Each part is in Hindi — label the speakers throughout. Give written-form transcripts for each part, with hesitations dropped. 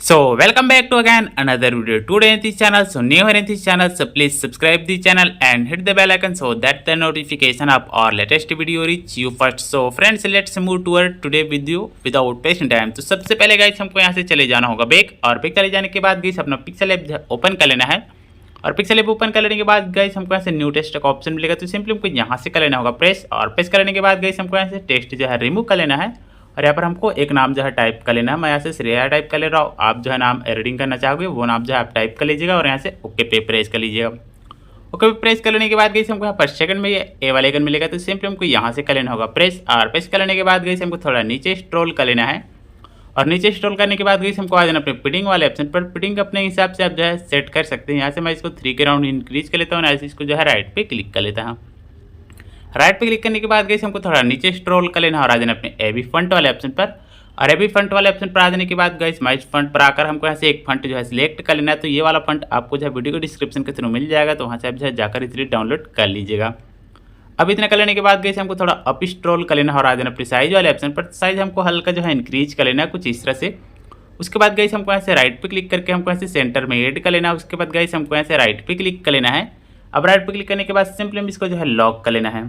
Speaker 1: So welcome back to again another video today in this channel. So new here in this channel, so please subscribe the channel and hit the bell icon so that the notification of our latest video reach you first. So friends, let's move toward today video without wasting time. तो सबसे पहले गाइस हमको यहाँ से चले जाना होगा बैक, और बैक चले जाने के बाद गाइस अपना पिक्सल ऐप ओपन कर लेना है। और पिक्सल ऐप ओपन कर लेने के बाद गाइस हमको यहाँ से न्यू टेक्स्ट का ऑप्शन मिलेगा, तो सिंपली हमको यहाँ से कर लेना होगा प्रेस, और प्रेस करने के बाद गाइस हमको यहाँ से टेक्स्ट जो है रिमूव कर लेना है। और यहाँ पर हमको एक नाम जो है टाइप कर लेना है। मैं यहाँ से श्रेया टाइप कर ले रहा हूँ, आप जो है नाम एडिटिंग करना चाहोगे वो नाम जो है आप टाइप कर लीजिएगा और यहाँ से ओके पे प्रेस कर लीजिएगा। ओके पे प्रेस कर लेने के बाद गई हमको यहाँ पर सेकंड में ये ए वाले आइकन मिलेगा, तो सिंपली हमको यहाँ से कर लेना होगा प्रेस, और प्रेस कर लेने के बाद गई हमको थोड़ा नीचे स्क्रॉल कर लेना है। और नीचे स्क्रॉल करने के बाद गई हमको आ जाना अपने फिटिंग वाले ऑप्शन पर। फिटिंग अपने हिसाब से आप जो है सेट कर सकते हैं। यहाँ से मैं इसको 3 के राउंड इंक्रीज कर लेता हूँ, ऐसे इसको जो है राइट पे क्लिक कर लेता हूँ। राइट पे क्लिक करने के बाद गई हमको थोड़ा नीचे स्क्रॉल कर लेना और आ जाना अपने एबी फंट वाले ऑप्शन पर। और एबी फंट वाले ऑप्शन पर आ जाने के बाद गाइस माइज फंट पर आकर हमको यहाँ से एक फंट जो है सिलेक्ट कर लेना है। तो ये वाला फंट आपको जो है वीडियो के डिस्क्रिप्शन के थ्रू मिल जाएगा, तो वहाँ से आप जो है जाकर इजीली डाउनलोड कर लीजिएगा। अब इतना कर लेने के बाद गाइस हमको थोड़ा अप स्क्रॉल कर लेना और आ जाना अपने साइज वाले ऑप्शन पर। साइज हमको हल्का जो है इंक्रीज कर लेना है कुछ इस तरह से। उसके बाद गाइस हमको यहाँ से राइट पे क्लिक करके हमको यहाँ से सेंटर में ऐड कर लेना है। उसके बाद गाइस हमको यहाँ से राइट पे क्लिक कर लेना है। अब राइट पे क्लिक करने के बाद सिंपली हम इसको जो है लॉक कर लेना है।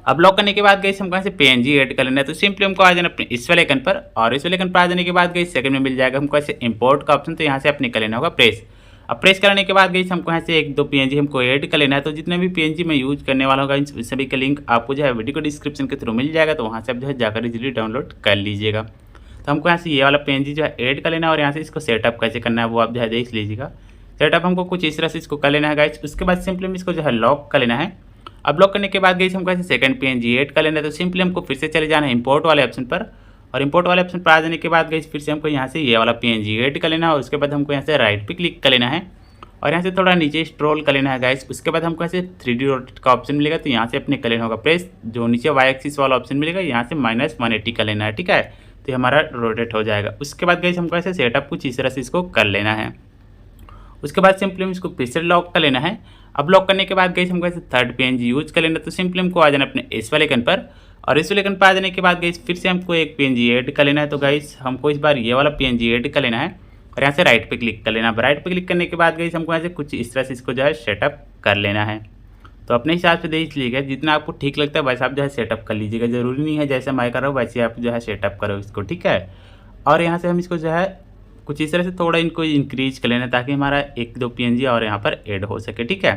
Speaker 1: अब लॉक करने के बाद गई हमको यहाँ से PNG ऐड कर लेना है, तो सिंपली हमको आ जाना अपने इस वाले आइकन पर। और इस वाले आइकन पर आ जाने के बाद गई सेकंड में मिल जाएगा हमको ऐसे इंपोर्ट का ऑप्शन, तो यहाँ से अपने कर लेना होगा प्रेस। अब प्रेस करने के बाद गई हमको यहाँ से 1-2 PNG हमको ऐड कर लेना है। तो जितने भी PNG मैं यूज करने वाला होगा इन सभी का लिंक आपको जो है वीडियो को डिस्क्रिप्शन के थ्रू मिल जाएगा, तो वहाँ से आप जो है जाकर इजीली डाउनलोड कर लीजिएगा। तो हमको यहाँ से ये वाला PNG जो है ऐड कर लेना है, और यहाँ से इसको सेटअप कैसे करना है वो आप जो है देख लीजिएगा। सेटअप हमको कुछ इस तरह से इसको कर लेना है गाइस। उसके बाद सिंपली इसको जो है लॉक कर लेना है। अब लॉक करने के बाद गई हमको ऐसे सेकंड PNG ऐड कर लेना है, तो सिंपली हमको फिर से चले जाना है इंपोर्ट वाले ऑप्शन पर। और इंपोर्ट वाले ऑप्शन पर आ जाने के बाद गई फिर से हमको यहाँ से ये वाला PNG ऐड कर लेना है। और उसके बाद हमको यहाँ से राइट पे क्लिक कर लेना है और यहाँ से थोड़ा नीचे स्क्रॉल कर लेना है गाइस। उसके बाद हमको ऐसे 3D रोटेट का ऑप्शन मिलेगा, तो यहाँ से अपने कर लेना होगा प्रेस। जो नीचे वाई एक्सिस वाला ऑप्शन मिलेगा यहाँ से -180 कर लेना है, ठीक है, तो हमारा रोटेट हो जाएगा। उसके बाद गई हमको ऐसे सेटअप कुछ इस तरह से इसको कर लेना है। उसके बाद सिंपली हम इसको फिर से लॉक कर लेना है। अब लॉक करने के बाद गई हमको ऐसे थर्ड PNG यूज कर लेना, तो सिंपली हमको आ जाना अपने इस वाले आइकन पर। और इस वाले आइकन पर आ जाने के बाद गई फिर से हमको एक PNG ऐड कर लेना है। तो गाइस हमको इस बार ये वाला PNG ऐड कर लेना है और यहाँ से राइट पे क्लिक कर लेना है। राइट पे क्लिक करने के बाद गई हमको यहाँ से कुछ इस तरह से इसको जो है सेटअप कर लेना है। तो अपने हिसाब से देख लीजिएगा, जितना आपको ठीक लगता है वैसे आप जो है सेटअप कर लीजिएगा। जरूरी नहीं है जैसे मैं कर रहा हूँ वैसे आप जो है सेटअप करो इसको, ठीक है। और यहाँ से हम इसको जो है कुछ इस तरह से थोड़ा इनको इंक्रीज कर लेना ताकि हमारा 1-2 PNG और यहाँ पर ऐड हो सके, ठीक है।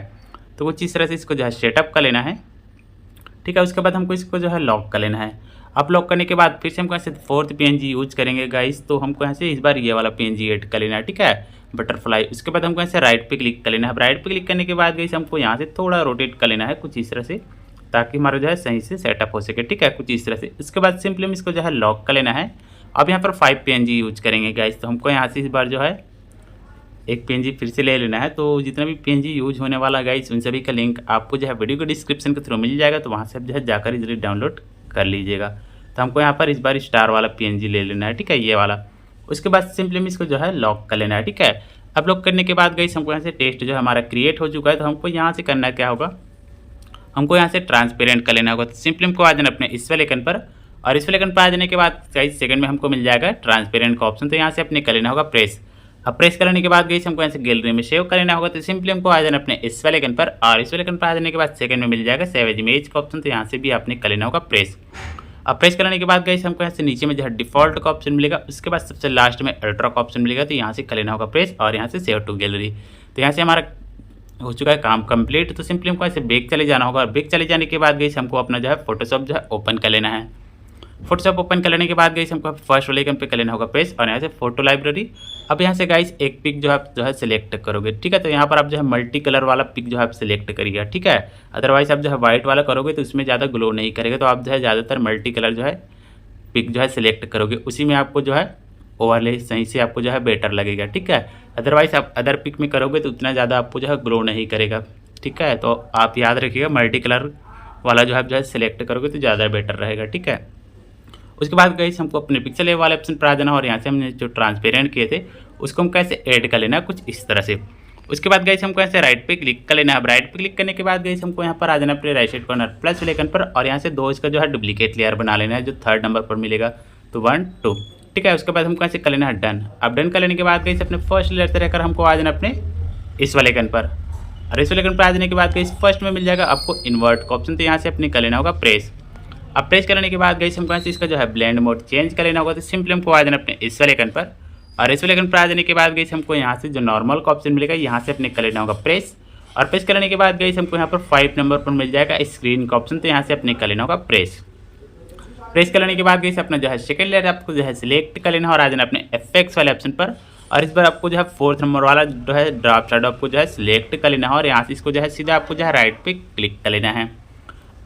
Speaker 1: तो कुछ इस तरह से इसको जो है सेटअप कर लेना है, ठीक है। उसके बाद हमको इसको जो है लॉक कर लेना है। अब लॉक करने के बाद फिर से हमको ऐसे फोर्थ PNG यूज करेंगे गाइस, तो हमको यहाँ से इस बार ये वाला PNG ऐड कर लेना है, ठीक है, बटरफ्लाई। उसके बाद हमको ऐसे राइट पे क्लिक कर लेना है। अब राइट पे क्लिक करने के बाद गाइस हमको यहाँ से थोड़ा रोटेट कर लेना है कुछ इस तरह से, ताकि हमारा जो है सही से सेटअप हो सके, ठीक है, कुछ इस तरह से। उसके बाद सिंपली हम इसको जो है लॉक कर लेना है। अब यहाँ पर 5 PNG यूज करेंगे गाइस, तो हमको यहाँ से इस बार जो है एक PNG फिर से ले लेना है। तो जितना भी PNG यूज होने वाला गाइस उन सभी का लिंक आपको जो है वीडियो के डिस्क्रिप्शन के थ्रू मिल जाएगा, तो वहाँ से आप जो है जाकर इजीली डाउनलोड कर लीजिएगा। तो हमको यहाँ पर इस बार स्टार वाला PNG ले लेना है, ठीक है, ये वाला। उसके बाद सिंपली इसको जो है लॉक कर लेना है, ठीक है। अब लॉक करने के बाद गाइस हमको यहाँ से टेक्स्ट जो है हमारा क्रिएट हो चुका है, तो हमको यहाँ से करना क्या होगा, हमको यहाँ से ट्रांसपेरेंट कर लेना होगा। तो सिंपली हमको आ जाना अपने इस वाले आइकन पर। और इस वाले आइकन पर आ जाने के बाद गाइस सेकंड में हमको मिल जाएगा ट्रांसपेरेंट का ऑप्शन, तो यहाँ से अपने कर लेना होगा प्रेस। अब प्रेस करने के बाद गई हमको यहाँ से गैलरी में सेव कर लेना होगा, तो सिंपली हमको आ जाना अपने इस वाले आइकन पर। और इस वाले आइकन पर आ जाने के बाद सेकंड में मिल जाएगा सेव एज इमेज का ऑप्शन, तो यहाँ से भी आपने कर लेना होगा प्रेस। अब प्रेस करने के बाद गई हमको यहाँ से नीचे में जो है डिफॉल्ट का ऑप्शन मिलेगा, उसके बाद सबसे लास्ट में अल्ट्रा का ऑप्शन मिलेगा, तो यहाँ से कर लेना होगा प्रेस और यहाँ से सेव टू गैलरी। तो यहाँ से हमारा हो चुका है काम कंप्लीट। तो सिंपली हमको ऐसे बैक चले जाना होगा, और बैक चले जाने के बाद गई हमको अपना जो है फोटोशॉप जो है ओपन कर लेना है। फोटोशॉप ओपन कर लेने के बाद गई हमको फर्स्ट वाले आइकन पे कर लेना होगा प्रेस, और यहाँ से फोटो लाइब्रेरी। अब यहाँ से गाइस एक पिक जो आप जो है सिलेक्ट करोगे, ठीक है। तो यहाँ पर आप जो है मल्टी कलर वाला पिक जो है आप सिलेक्ट करिएगा, ठीक है। अदरवाइज आप जो है व्हाइट वाला करोगे तो उसमें ज़्यादा ग्लो नहीं करेगा, तो आप जो है ज़्यादातर मल्टी कलर जो है पिक जो है सिलेक्ट करोगे, उसी में आपको जो है ओवरले सही से आपको जो है बेटर लगेगा, ठीक है। अदरवाइज आप अदर पिक में करोगे तो उतना ज़्यादा आपको जो है ग्लो नहीं करेगा, ठीक है। तो आप याद रखिएगा मल्टी कलर वाला जो है आप जो है सिलेक्ट करोगे तो ज़्यादा बेटर रहेगा, ठीक है। उसके बाद गई हमको अपने पिक्सल वाले ऑप्शन पर आ जाना, और यहाँ से हमने जो ट्रांसपेरेंट किए थे उसको हम कैसे ऐड कर लेना कुछ इस तरह से। उसके बाद गई हमको ऐसे राइट पे क्लिक कर लेना है। अब राइट पे क्लिक करने के बाद गई हमको यहाँ पर आ जाना अपने राइट साइड कॉर्नर प्लस वाले आइकन पर, और यहाँ से 2 इसका जो है डुप्लीकेट लेयर बना लेना है जो 3rd नंबर पर मिलेगा, तो 1 2। ठीक है। उसके बाद हमको ऐसे कर लेना है डन। अब डन कर लेने के बाद गाइस अपने फर्स्ट लेयर से रहकर हमको आ जाना अपने इस वाले आइकन पर, और इस वाले आइकन पर आ जाने के बाद गाइस फर्स्ट में मिल जाएगा आपको इन्वर्ट का ऑप्शन, तो यहाँ से अपने कर लेना होगा प्रेस। अब प्रेस करने के बाद गाइस हमको यहाँ से इसका जो है ब्लेंड मोड चेंज कर लेना होगा, तो सिंपली हमको आ जाना अपने इस वाले आइकन पर, और इस वाले आइकन पर आ जाने के बाद गाइस हमको यहाँ से जो नॉर्मल का ऑप्शन मिलेगा यहाँ से अपने कर लेना होगा प्रेस, और प्रेस करने के बाद गाइस हमको यहाँ पर 5 नंबर पर मिल जाएगा स्क्रीन का ऑप्शन, तो यहाँ से अपने कर लेना होगा प्रेस। प्रेस करने के बाद गाइस अपना जो है सेकंड लेयर आपको जो है सिलेक्ट कर लेना और आ जाना अपने एफेक्ट्स वाले ऑप्शन पर, और इस बार आपको जो है 4th नंबर वाला जो है ड्रॉप शैडो आपको जो है सिलेक्ट कर लेना है, और यहाँ से इसको जो है सीधा आपको जो है राइट पे क्लिक कर लेना है।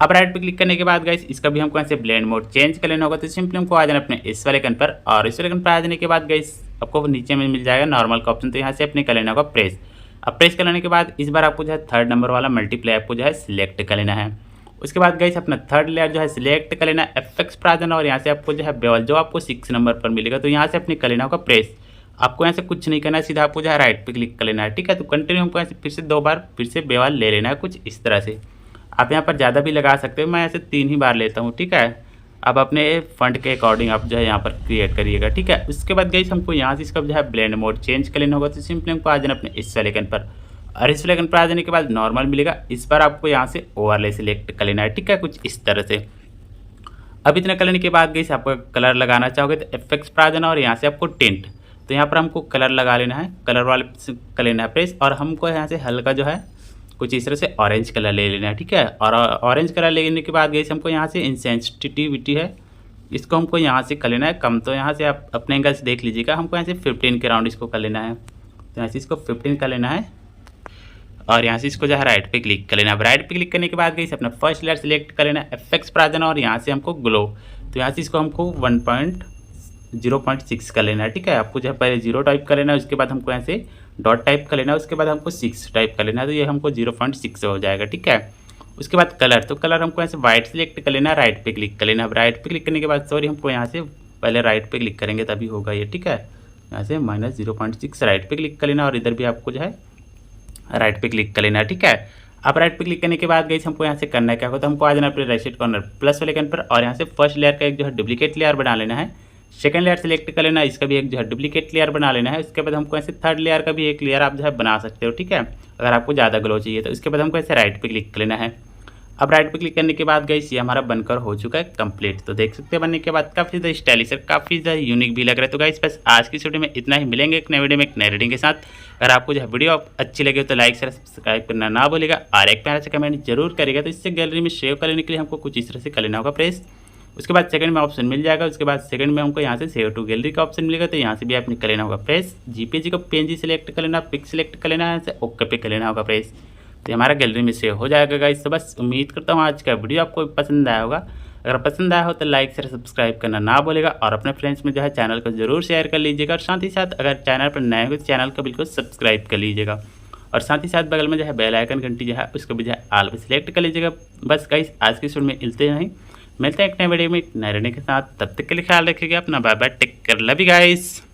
Speaker 1: अब राइट पे क्लिक करने के बाद गाइस इसका भी हमको ऐसे ब्लेंड मोड चेंज कर लेना होगा, तो सिंपली हमको आ जाना अपने इस वाले आइकन पर, और इस वाले आइकन पर आ जाने के बाद गाइस आपको नीचे में मिल जाएगा नॉर्मल का ऑप्शन, तो यहाँ से अपने कर लेना होगा प्रेस। अब प्रेस कर लेने के बाद इस बार आपको जो है 3rd नंबर वाला मल्टीप्लाई आपको जो है सिलेक्ट कर लेना है। उसके बाद गाइस अपना 3rd लेयर जो है सिलेक्ट कर लेना, एफेक्ट्स पर आ जाना, और यहाँ से आपको जो है बेवल जो आपको 6 नंबर पर मिलेगा, तो यहाँ से अपने कर लेना होगा प्रेस। आपको यहाँ से कुछ नहीं करना है, सीधा आपको जो है राइट पे क्लिक कर लेना है, ठीक है। तो कंटिन्यू हमको ऐसे फिर से 2 बार फिर से बेवल ले लेना है कुछ इस तरह से। आप यहाँ पर ज़्यादा भी लगा सकते हो, मैं ऐसे 3 ही बार लेता हूँ, ठीक है। अब अपने फंड के अकॉर्डिंग आप जो है यहाँ पर क्रिएट करिएगा, ठीक है। उसके बाद गाइस हमको यहाँ से इसका जो है ब्लेंड मोड चेंज कर लेना होगा, तो सिंपली हमको आ जाना अपने इस वाले आइकन पर, और इस वाले आइकन पर आ जाने के बाद नॉर्मल मिलेगा, इस बार आपको यहाँ से ओवरले सिलेक्ट कर लेना है, ठीक है, कुछ इस तरह से। अब इतना कर लेने के बाद गाइस आपको कलर लगाना चाहोगे तो एफेक्ट्स पर आ जाना, और यहाँ से आपको टिंट, तो यहाँ पर हमको कलर लगा लेना है, कलर वाले कर लेना है प्रेस, और हमको यहाँ से हल्का जो है कुछ इस तरह से ऑरेंज कलर ले लेना है, ठीक है। और ऑरेंज कलर लेने के बाद गाइस हमको यहाँ से इंसेंसिटिविटी है इसको हमको यहाँ से कर लेना है कम, तो यहाँ से आप अपने एंगल से देख लीजिएगा, हमको यहाँ से 15 के राउंड इसको कर लेना है, तो यहाँ से इसको 15 कर लेना है, और यहाँ से इसको जो है राइट पे क्लिक कर लेना। अब राइट पे क्लिक करने के बाद गाइस अपना फर्स्ट लेयर सिलेक्ट कर लेना, एफेक्ट्स पर आ जाना, और यहाँ से हमको ग्लो, तो यहाँ से इसको हमको 1.0.6 कर लेना है, ठीक है। आपको जो है पहले 0 टाइप कर लेना है, उसके बाद हमको यहाँ से डॉट टाइप कर लेना है, उसके बाद हमको 6 टाइप कर लेना है, तो ये हमको 0.6 हो जाएगा, ठीक है। उसके बाद कलर, तो कलर हमको यहाँ से वाइट सिलेक्ट कर लेना है, राइट पे क्लिक कर लेना। अब राइट पे क्लिक करने के बाद सॉरी हमको यहाँ से पहले राइट पे क्लिक करेंगे तभी होगा ये, ठीक है। यहाँ से -0.6 राइट पे क्लिक कर लेना, और इधर भी आपको जो है राइट पे क्लिक कर लेना है, ठीक है। अब राइट पे क्लिक करने के बाद गाइस हमको यहाँ से करना क्या होगा, तो हमको आ जाना अपने राइट कॉर्नर प्लस वाले आइकन पर, और यहाँ से फर्स्ट लेयर का एक जो है डुप्लीकेट लेयर बना लेना है, सेकंड लेयर सेलेक्ट कर लेना, इसका भी एक जो है डुप्लीकेट लेयर बना लेना है। उसके बाद हमको ऐसे 3rd लेयर का भी एक लेयर आप जो है बना सकते हो, ठीक है, अगर आपको ज़्यादा ग्लो चाहिए तो। इसके बाद हमको ऐसे राइट पे क्लिक कर लेना है। अब राइट पे क्लिक करने के बाद गाइस ये हमारा बनकर हो चुका है कंप्लीट, तो देख सकते हैं बनने के बाद काफ़ी ज़्यादा स्टाइलिश है, काफ़ी ज़्यादा यूनिक भी लग रहा है। तो गाइस बस आज की वीडियो में इतना ही, मिलेंगे एक नए वीडियो में एक नए रीडिंग के साथ। अगर आपको जो है वीडियो अच्छी लगे तो लाइक शेयर सब्सक्राइब करना ना भूलेगा, और एक प्यारा से कमेंट जरूर करेगा। तो इससे गैलरी में सेव करने के लिए हमको कुछ इस तरह से कर लेना होगा प्रेस। उसके बाद सेकंड में ऑप्शन मिल जाएगा, उसके बाद सेकंड में हमको यहाँ से सेव टू गैलरी का ऑप्शन मिलेगा, तो यहाँ से भी आपने कर लेना होगा प्रेस। जीपीजी को पीएनजी सेलेक्ट कर लेना, पिक सेलेक्ट कर लेना है, ओके पे कर लेना होगा प्रेस, तो हमारा गैलरी में सेव हो जाएगा गाइस। तो बस उम्मीद करता हूँ आज का वीडियो आपको पसंद आया होगा। अगर पसंद आया हो तो लाइक शेयर सब्सक्राइब करना ना भूलेगा, और अपने फ्रेंड्स में जो है चैनल को जरूर शेयर कर लीजिएगा, और साथ ही साथ अगर चैनल पर नए हो तो चैनल को बिल्कुल सब्सक्राइब कर लीजिएगा, और साथ ही साथ बगल में जो है बेल आइकन घंटी जो है उसको भी जो है ऑल पे सिलेक्ट कर लीजिएगा। बस गाइस आज की वीडियो में मिलते हैं एक नए वीडियो में एक नए रीडिंग के साथ, तब तक के लिए ख्याल रखिएगा अपना, bye bye, take care, love you guys.